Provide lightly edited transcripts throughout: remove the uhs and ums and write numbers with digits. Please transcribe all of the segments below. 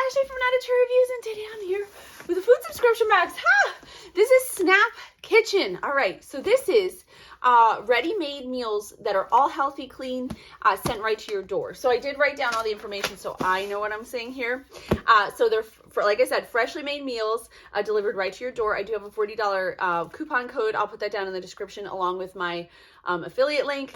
Ashley from Attitude Reviews, and today I'm here with a food subscription box. This is Snap Kitchen. All right, so this is ready-made meals that are all healthy, clean, sent right to your door. So I did write down all the information so I know what I'm saying here. So they're, like I said, freshly made meals delivered right to your door. I do have a $40 coupon code. I'll put that down in the description along with my affiliate link.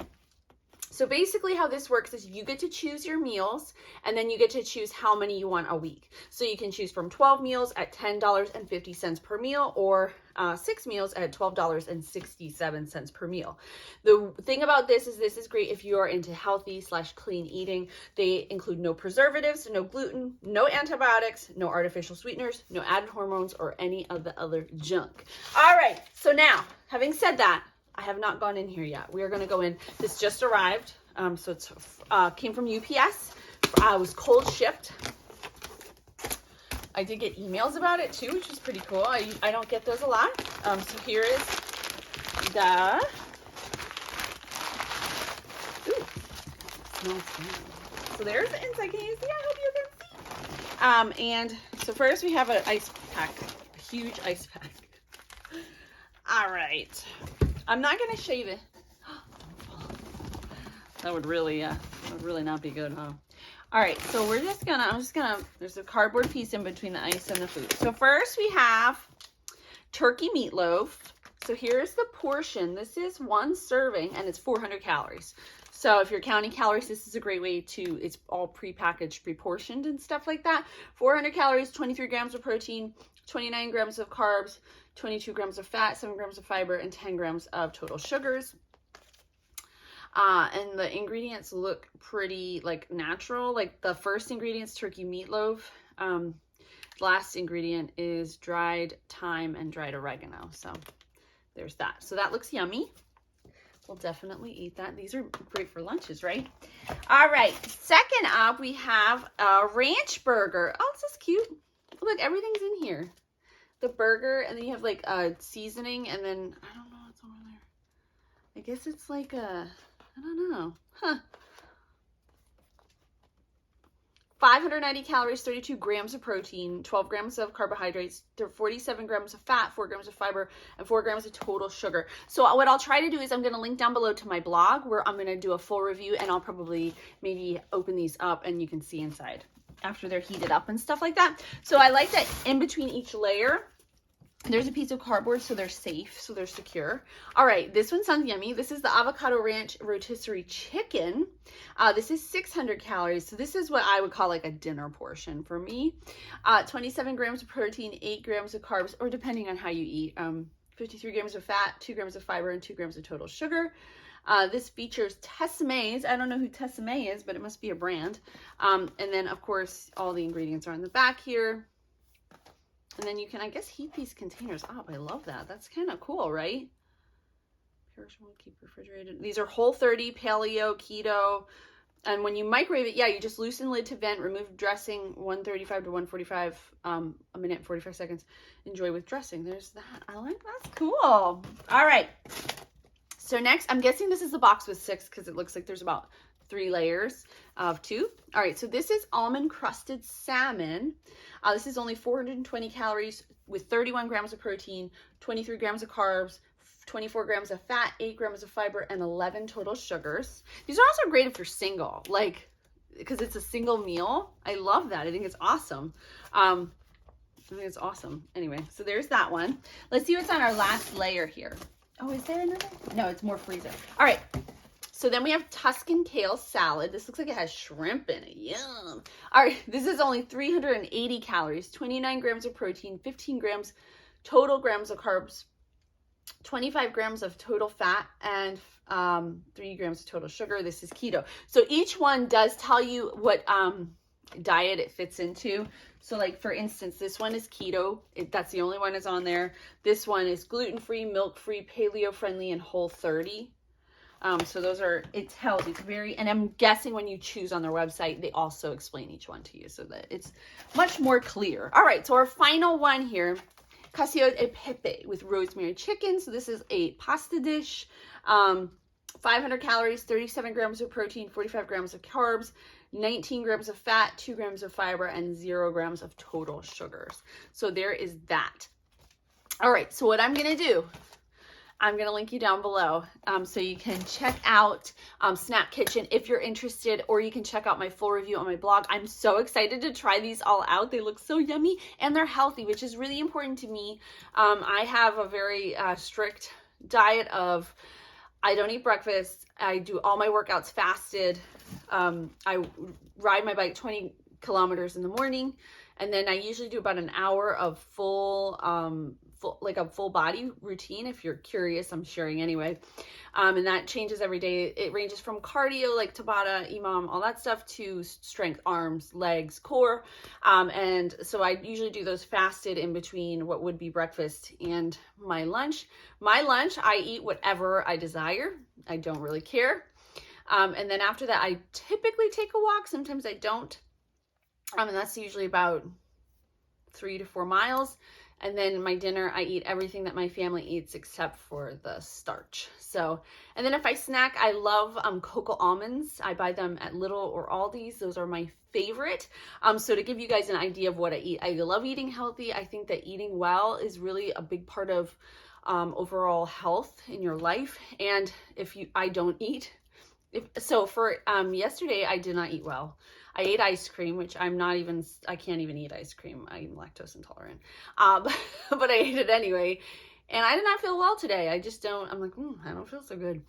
So basically how this works is you get to choose your meals, and then you get to choose how many you want a week. So you can choose from 12 meals at $10.50 per meal, or 6 meals at $12.67 per meal. The thing about this is great if you are into healthy / clean eating. They include no preservatives, no gluten, no antibiotics, no artificial sweeteners, no added hormones, or any of the other junk. All right, so now, having said that, I have not gone in here yet. We are going to go in. This just arrived. So it's came from UPS. It was cold shipped. I did get emails about it too, which is pretty cool. I don't get those a lot. So here is the... Ooh, smells good. So there's the inside. Can you see? I hope you can see. And so first we have an ice pack. A huge ice pack. All right. I'm not going to shave it. That would really not be good, huh? All right, so I'm just gonna, there's a cardboard piece in between the ice and the food. So first we have turkey meatloaf. So here's the portion. This is 1 serving and it's 400 calories. So if you're counting calories, this is a great way to, it's all pre-packaged, pre-portioned and stuff like that. 400 calories, 23 grams of protein, 29 grams of carbs, 22 grams of fat, 7 grams of fiber, and 10 grams of total sugars. And the ingredients look pretty like natural. Like the first ingredient is turkey meatloaf. Last ingredient is dried thyme and dried oregano. So there's that. So that looks yummy. We'll definitely eat that. These are great for lunches, right? All right. Second up, we have a ranch burger. Oh, this is cute. Look, everything's in here. The burger, and then you have like a seasoning, and then I don't know what's over there. I guess it's like a, I don't know. 590 calories, 32 grams of protein, 12 grams of carbohydrates, 47 grams of fat, 4 grams of fiber, and 4 grams of total sugar. So what I'll try to do is I'm going to link down below to my blog where I'm going to do a full review, and I'll probably maybe open these up and you can see inside after they're heated up and stuff like that. So I like that in between each layer, there's a piece of cardboard so they're safe, so they're secure. All right, this one sounds yummy. This is the Avocado Ranch Rotisserie Chicken. This is 600 calories, so this is what I would call like a dinner portion for me. 27 grams of protein, 8 grams of carbs, or depending on how you eat, 53 grams of fat, 2 grams of fiber, and 2 grams of total sugar. This features Tessemae's. I don't know who Tessemae is, but it must be a brand. And then, of course, all the ingredients are on the back here. And then you can, I guess, heat these containers up. I love that. That's kind of cool, right? Perishable, keep refrigerated. These are Whole30, Paleo, Keto. And when you microwave it, yeah, you just loosen lid to vent, remove dressing, 135 to 145, a minute and 45 seconds. Enjoy with dressing. There's that. I like, that's cool. All right. So next, I'm guessing this is the box with 6 because it looks like there's about 3 layers of 2. All right, so this is almond crusted salmon. This is only 420 calories with 31 grams of protein, 23 grams of carbs, 24 grams of fat, 8 grams of fiber, and 11 total sugars. These are also great if you're single, like, because it's a single meal. I love that. I think it's awesome. I think it's awesome. Anyway, so there's that one. Let's see what's on our last layer here. Oh, is there another? No, it's more freezer. All right. So then we have Tuscan kale salad. This looks like it has shrimp in it. Yum. All right, this is only 380 calories, 29 grams of protein, 15 grams total grams of carbs, 25 grams of total fat, and 3 grams of total sugar. This is keto. So each one does tell you what diet it fits into. So like, for instance, this one is keto. That's the only one that's on there. This one is gluten-free, milk-free, paleo-friendly, and Whole30. So those are, it tells, it's very, and I'm guessing when you choose on their website, they also explain each one to you so that it's much more clear. All right, so our final one here, Casio e Pepe with rosemary chicken. So this is a pasta dish, 500 calories, 37 grams of protein, 45 grams of carbs, 19 grams of fat, 2 grams of fiber, and 0 grams of total sugars. So there is that. All right, so what I'm gonna do, I'm going to link you down below so you can check out Snap Kitchen if you're interested, or you can check out my full review on my blog. I'm so excited to try these all out. They look so yummy and they're healthy, which is really important to me. I have a very strict diet of, I don't eat breakfast. I do all my workouts fasted. I ride my bike 20 kilometers in the morning, and then I usually do about an hour of full body routine. If you're curious, I'm sharing anyway. And that changes every day. It ranges from cardio, like Tabata, EMOM, all that stuff, to strength, arms, legs, core. And so I usually do those fasted in between what would be breakfast and my lunch. My lunch, I eat whatever I desire. I don't really care. And then after that, I typically take a walk. Sometimes I don't. And that's usually about 3 to 4 miles. And then my dinner, I eat everything that my family eats except for the starch. So, and then if I snack, I love cocoa almonds. I buy them at Lidl or Aldi's. Those are my favorite. So to give you guys an idea of what I eat, I love eating healthy. I think that eating well is really a big part of overall health in your life. And I don't eat. For yesterday, I did not eat well. I ate ice cream, which I can't even eat ice cream. I'm lactose intolerant. But I ate it anyway. And I did not feel well today. I just don't, I'm like, I don't feel so good.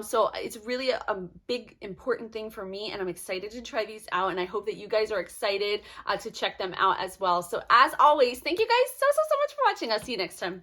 So it's really a big, important thing for me. And I'm excited to try these out. And I hope that you guys are excited to check them out as well. So as always, thank you guys so much for watching. I'll see you next time.